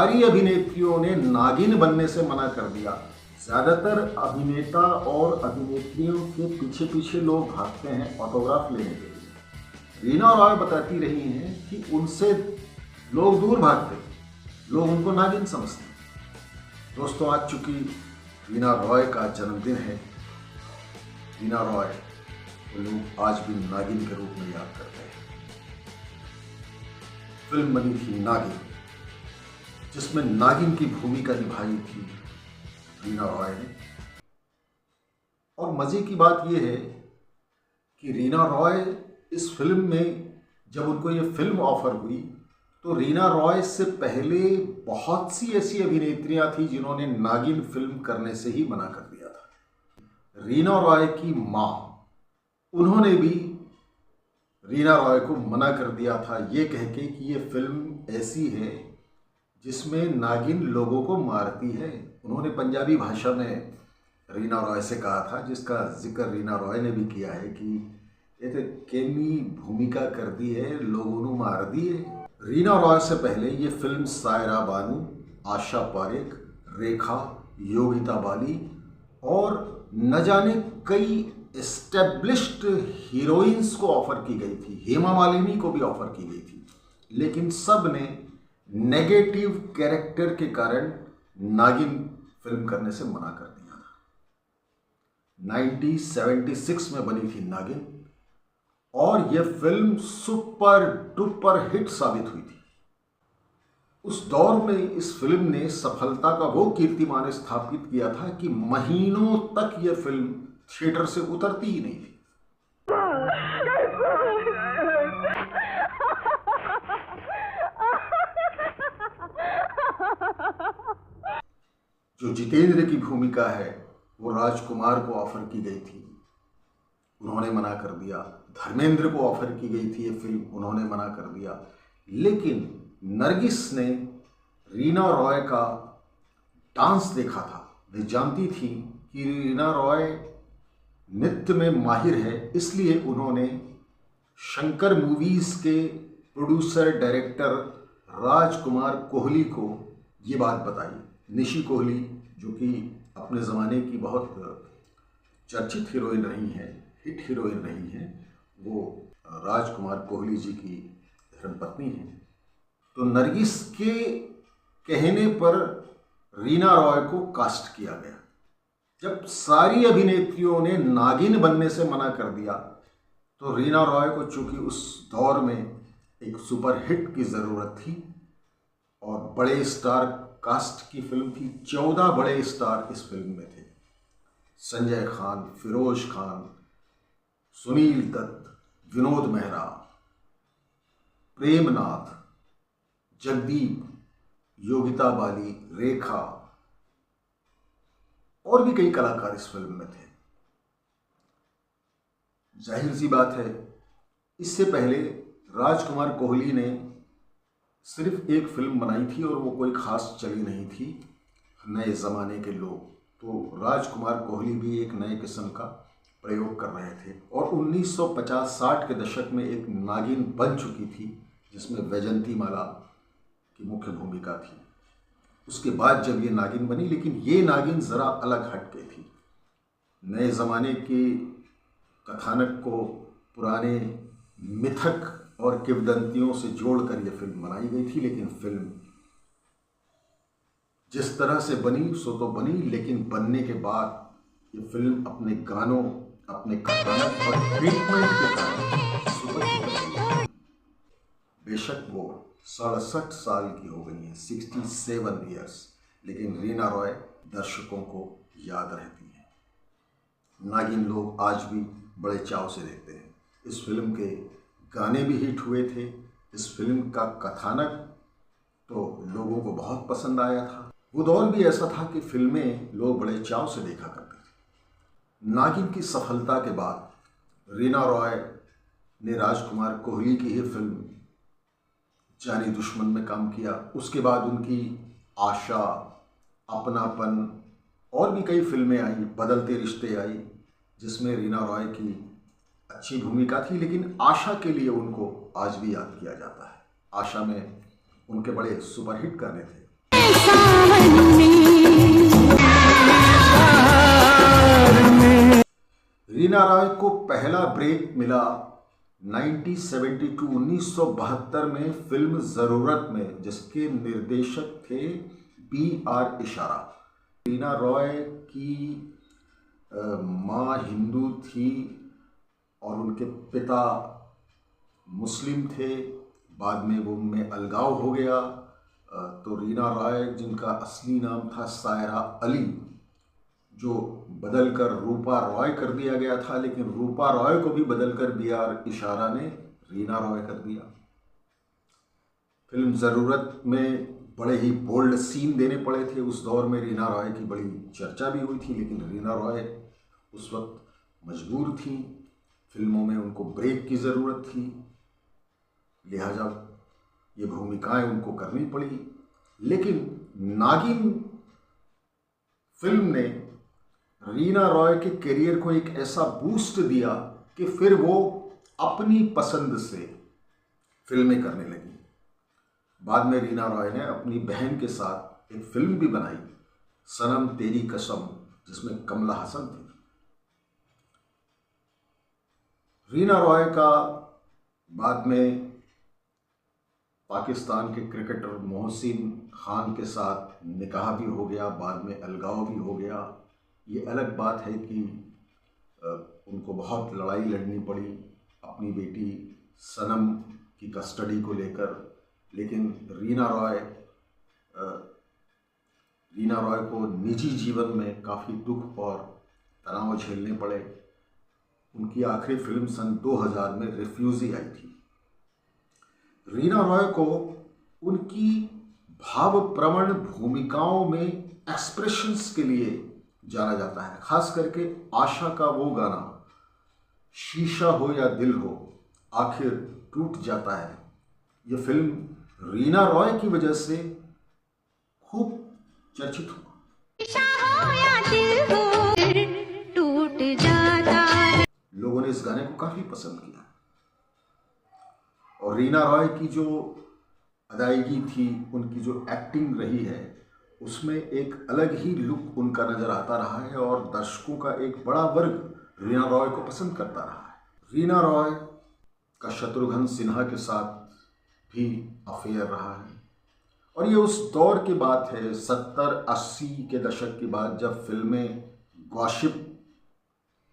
सारी अभिनेत्रियों ने नागिन बनने से मना कर दिया। ज़्यादातर अभिनेता और अभिनेत्रियों के पीछे पीछे लोग भागते हैं ऑटोग्राफ लेने के लिए। रीना रॉय बताती रही हैं कि उनसे लोग दूर भागते, लोग उनको नागिन समझते। दोस्तों, आज चूंकि रीना रॉय का जन्मदिन है, रीना रॉय को लोग आज भी नागिन के रूप में याद करते हैं। फिल्म बनी थी नागिन, जिसमें नागिन की भूमिका निभाई थी रीना रॉय ने। और मजे की बात यह है कि रीना रॉय इस फिल्म में, जब उनको ये फिल्म ऑफर हुई, तो रीना रॉय से पहले बहुत सी ऐसी अभिनेत्रियां थी जिन्होंने नागिन फिल्म करने से ही मना कर दिया था। रीना रॉय की मां, उन्होंने भी रीना रॉय को मना कर दिया था, ये कह के कि ये फिल्म ऐसी है जिसमें नागिन लोगों को मारती है। उन्होंने पंजाबी भाषा में रीना रॉय से कहा था, जिसका जिक्र रीना रॉय ने भी किया है कि ये तो केमी भूमिका कर दी है, लोगों ने मार दी है। रीना रॉय से पहले ये फिल्म सायरा बानू, आशा पारेख, रेखा, योगिता बाली और न जाने कई एस्टेब्लिश्ड हीरोइंस को ऑफर की गई थी। हेमा मालिनी को भी ऑफर की गई थी, लेकिन सब ने नेगेटिव कैरेक्टर के कारण नागिन फिल्म करने से मना कर दिया था। 1976 में बनी थी नागिन और यह फिल्म सुपर डुपर हिट साबित हुई थी। उस दौर में इस फिल्म ने सफलता का वो कीर्तिमान स्थापित किया था कि महीनों तक यह फिल्म थिएटर से उतरती ही नहीं थी। जो जितेंद्र की भूमिका है वो राजकुमार को ऑफर की गई थी, उन्होंने मना कर दिया। धर्मेंद्र को ऑफर की गई थी ये फिल्म, उन्होंने मना कर दिया। लेकिन नरगिस ने रीना रॉय का डांस देखा था, वे जानती थी कि रीना रॉय नृत्य में माहिर है, इसलिए उन्होंने शंकर मूवीज के प्रोड्यूसर डायरेक्टर राजकुमार कोहली को ये बात बताई। निशी कोहली, जो कि अपने ज़माने की बहुत चर्चित हीरोइन रही हैं, हिट हीरोइन रही हैं, वो राजकुमार कोहली जी की धर्मपत्नी हैं। तो नरगिस के कहने पर रीना रॉय को कास्ट किया गया। जब सारी अभिनेत्रियों ने नागिन बनने से मना कर दिया, तो रीना रॉय को चूंकि उस दौर में एक सुपरहिट की ज़रूरत थी और बड़े स्टार कास्ट की फिल्म थी, 14 बड़े स्टार इस फिल्म में थे। संजय खान, फिरोज खान, सुनील दत्त, विनोद मेहरा, प्रेमनाथ, जगदीप, योगिता बाली, रेखा और भी कई कलाकार इस फिल्म में थे। जाहिर सी बात है, इससे पहले राजकुमार कोहली ने सिर्फ एक फिल्म बनाई थी और वो कोई खास चली नहीं थी, नए ज़माने के लोग। तो राजकुमार कोहली भी एक नए किस्म का प्रयोग कर रहे थे और 1950-60 के दशक में एक नागिन बन चुकी थी, जिसमें वैजंती माला की मुख्य भूमिका थी। उसके बाद जब ये नागिन बनी, लेकिन ये नागिन ज़रा अलग हटके थी। नए ज़माने के कथानक को पुराने मिथक और किंवदंतियों से जोड़कर यह फिल्म बनाई गई थी। लेकिन फिल्म जिस तरह से बनी सो तो बनी, लेकिन बनने के बाद ये फिल्म अपने गानों, अपने कथानक और ट्रीटमेंट के कारण सुपर हिट रही। बेशक वो 67 साल की हो गई हैं, 67 ईयर्स, लेकिन रीना रॉय दर्शकों को याद रहती हैं। नागिन लोग आज भी बड़े चाव से देखते हैं। इस फिल्म के गाने भी हिट हुए थे। इस फिल्म का कथानक तो लोगों को बहुत पसंद आया था। वो दौर भी ऐसा था कि फिल्में लोग बड़े चाव से देखा करते थे। नागिन की सफलता के बाद रीना रॉय ने राजकुमार कोहली की ही फिल्म जानी दुश्मन में काम किया। उसके बाद उनकी आशा, अपनापन और भी कई फिल्में आई, बदलते रिश्ते आई, जिसमें रीना रॉय की अच्छी भूमिका थी। लेकिन आशा के लिए उनको आज भी याद किया जाता है। आशा में उनके बड़े सुपरहिट गाने थे। रीना रॉय को पहला ब्रेक मिला 1972 में फिल्म ज़रूरत में, जिसके निर्देशक थे B.R. इशारा। रीना रॉय की माँ हिंदू थी और उनके पिता मुस्लिम थे। बाद में वो उनमें अलगाव हो गया। तो रीना रॉय, जिनका असली नाम था सायरा अली, जो बदलकर रूपा रॉय कर दिया गया था, लेकिन रूपा रॉय को भी बदलकर B.R. इशारा ने रीना रॉय कर दिया। फिल्म ज़रूरत में बड़े ही बोल्ड सीन देने पड़े थे। उस दौर में रीना रॉय की बड़ी चर्चा भी हुई थी, लेकिन रीना रॉय उस वक्त मजबूर थी। फिल्मों में उनको ब्रेक की ज़रूरत थी, लिहाजा ये भूमिकाएं उनको करनी पड़ी। लेकिन नागिन फिल्म ने रीना रॉय के करियर को एक ऐसा बूस्ट दिया कि फिर वो अपनी पसंद से फिल्में करने लगी। बाद में रीना रॉय ने अपनी बहन के साथ एक फिल्म भी बनाई, सनम तेरी कसम, जिसमें कमला हसन थी। रीना रॉय का बाद में पाकिस्तान के क्रिकेटर मोहसिन खान के साथ निकाह भी हो गया, बाद में अलगाव भी हो गया। ये अलग बात है कि उनको बहुत लड़ाई लड़नी पड़ी अपनी बेटी सनम की कस्टडी को लेकर। लेकिन रीना रॉय को निजी जीवन में काफ़ी दुख और तनाव झेलने पड़े। उनकी आखिरी फिल्म सन 2000 में रिफ्यूजी आई थी। रीना रॉय को उनकी भावप्रवण भूमिकाओं में एक्सप्रेशंस के लिए जाना जाता है, खास करके आशा का वो गाना शीशा हो या दिल हो आखिर टूट जाता है। ये फिल्म रीना रॉय की वजह से खूब चर्चित हुआ। लोगों ने इस गाने को काफी पसंद किया और रीना रॉय की जो अदायगी थी, उनकी जो एक्टिंग रही है, उसमें एक अलग ही लुक उनका नजर आता रहा है और दर्शकों का एक बड़ा वर्ग रीना रॉय को पसंद करता रहा है। रीना रॉय का शत्रुघ्न सिन्हा के साथ भी अफेयर रहा है और ये उस दौर की बात है, 70-80 के दशक की बात, जब फिल्में गॉसिप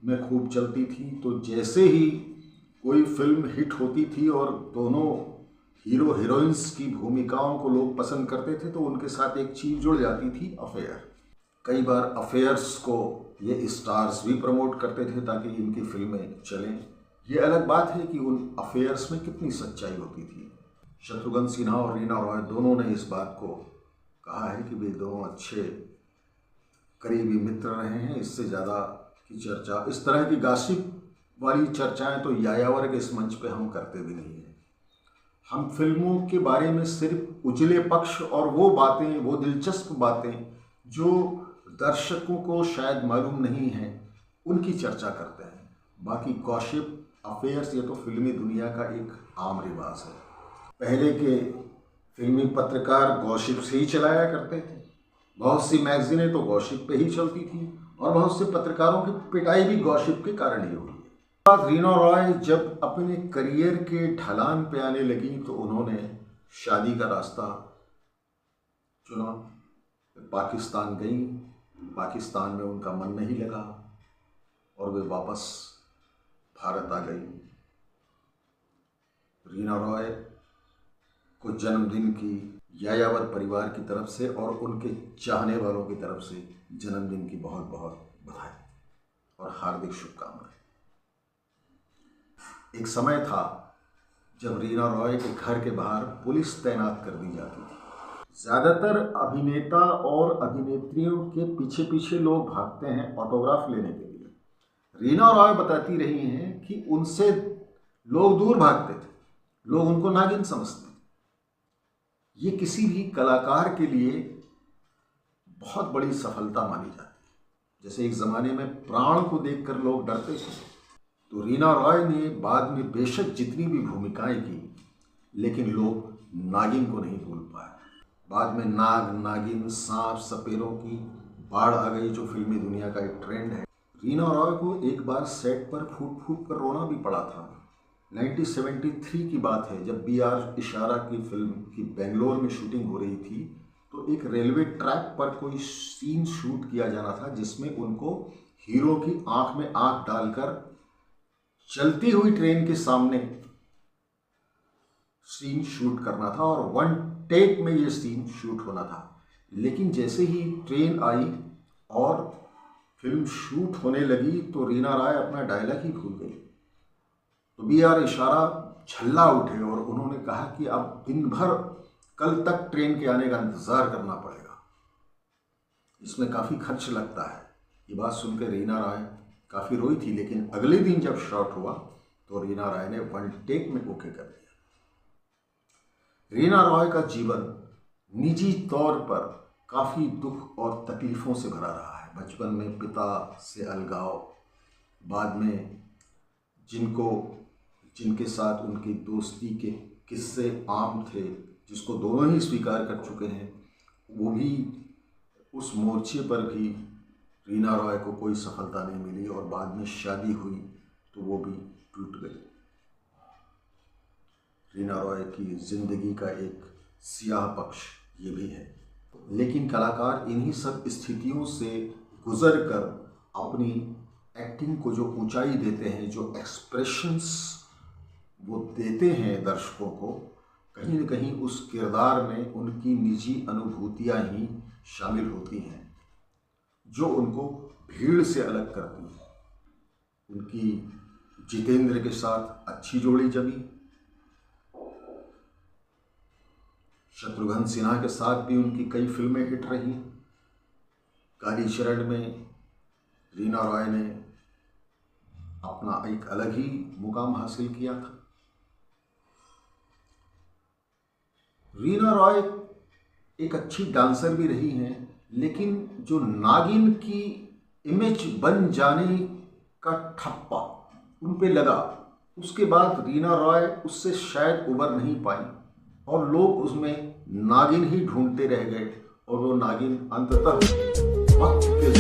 में खूब चलती थी। तो जैसे ही कोई फिल्म हिट होती थी और दोनों हीरो हीरोइंस की भूमिकाओं को लोग पसंद करते थे, तो उनके साथ एक चीज़ जुड़ जाती थी, अफेयर। कई बार अफेयर्स को ये स्टार्स भी प्रमोट करते थे ताकि इनकी फिल्में चलें। ये अलग बात है कि उन अफेयर्स में कितनी सच्चाई होती थी। शत्रुघ्न सिन्हा और रीना रॉय दोनों ने इस बात को कहा है कि वे दोनों अच्छे करीबी मित्र रहे हैं। इससे ज़्यादा की चर्चा, इस तरह की गॉसिप वाली चर्चाएं तो यायावर के इस मंच पे हम करते भी नहीं हैं। हम फिल्मों के बारे में सिर्फ उजले पक्ष और वो बातें, वो दिलचस्प बातें जो दर्शकों को शायद मालूम नहीं हैं, उनकी चर्चा करते हैं। बाकी गॉसिप, अफेयर्स, ये तो फिल्मी दुनिया का एक आम रिवाज है। पहले के फिल्मी पत्रकार गॉसिप से ही चलाया करते थे। बहुत सी मैगजीनें तो गॉसिप पे ही चलती थी और बहुत से पत्रकारों की पिटाई भी गॉसिप के कारण ही हुई है। रीना रॉय जब अपने करियर के ढलान पे आने लगी तो उन्होंने शादी का रास्ता चुना। पाकिस्तान गई, पाकिस्तान में उनका मन नहीं लगा और वे वापस भारत आ गई। रीना रॉय को जन्मदिन की यायावर परिवार की तरफ से और उनके चाहने वालों की तरफ से जन्मदिन की बहुत बहुत बधाई और हार्दिक शुभकामनाएं। एक समय था जब रीना रॉय के घर के बाहर पुलिस तैनात कर दी जाती थी। ज़्यादातर अभिनेता और अभिनेत्रियों के पीछे पीछे लोग भागते हैं ऑटोग्राफ लेने के लिए। रीना रॉय बताती रही हैं कि उनसे लोग दूर भागते थे, लोग उनको नागिन समझते थे। ये किसी भी कलाकार के लिए बहुत बड़ी सफलता मानी जाती है। जैसे एक ज़माने में प्राण को देखकर लोग डरते थे, तो रीना रॉय ने बाद में बेशक जितनी भी भूमिकाएं की, लेकिन लोग नागिन को नहीं भूल पाए। बाद में नाग नागिन सांप सपेरों की बाढ़ आ गई, जो फिल्मी दुनिया का एक ट्रेंड है। रीना रॉय को एक बार सेट पर फूट फूट कर रोना भी पड़ा था। 1973 की बात है, जब B.R. इशारा की फिल्म की बेंगलोर में शूटिंग हो रही थी, तो एक रेलवे ट्रैक पर कोई सीन शूट किया जाना था जिसमें उनको हीरो की आंख में आंख डालकर चलती हुई ट्रेन के सामने सीन शूट करना था और 1 टेक में ये सीन शूट होना था। लेकिन जैसे ही ट्रेन आई और फिल्म शूट होने लगी तो रीना रॉय अपना डायलॉग ही भूल गई। तो B.R. इशारा झल्ला उठे और उन्होंने कहा कि अब दिन भर कल तक ट्रेन के आने का इंतज़ार करना पड़ेगा, इसमें काफ़ी खर्च लगता है। ये बात सुनकर रीना रॉय काफ़ी रोई थी, लेकिन अगले दिन जब शॉट हुआ तो रीना रॉय ने 1 टेक में ओके कर दिया। रीना रॉय का जीवन निजी तौर पर काफ़ी दुख और तकलीफ़ों से भरा रहा है। बचपन में पिता से अलगाव, बाद में जिनके साथ उनकी दोस्ती के किस्से आम थे, जिसको दोनों ही स्वीकार कर चुके हैं, वो भी उस मोर्चे पर भी रीना रॉय को कोई सफलता नहीं मिली और बाद में शादी हुई तो वो भी टूट गई। रीना रॉय की ज़िंदगी का एक सियाह पक्ष ये भी है। लेकिन कलाकार इन्हीं सब स्थितियों से गुजर कर अपनी एक्टिंग को जो ऊंचाई देते हैं, जो एक्सप्रेशंस वो देते हैं दर्शकों को, कहीं न कहीं उस किरदार में उनकी निजी अनुभूतियाँ ही शामिल होती हैं, जो उनको भीड़ से अलग करती हैं। उनकी जितेंद्र के साथ अच्छी जोड़ी जमी, शत्रुघ्न सिन्हा के साथ भी उनकी कई फिल्में हिट रही। कालीचरण में रीना रॉय ने अपना एक अलग ही मुकाम हासिल किया था। रीना रॉय एक अच्छी डांसर भी रही हैं, लेकिन जो नागिन की इमेज बन जाने का ठप्पा उन पे लगा, उसके बाद रीना रॉय उससे शायद उबर नहीं पाई और लोग उसमें नागिन ही ढूंढते रह गए और वो नागिन अंततः वक्त के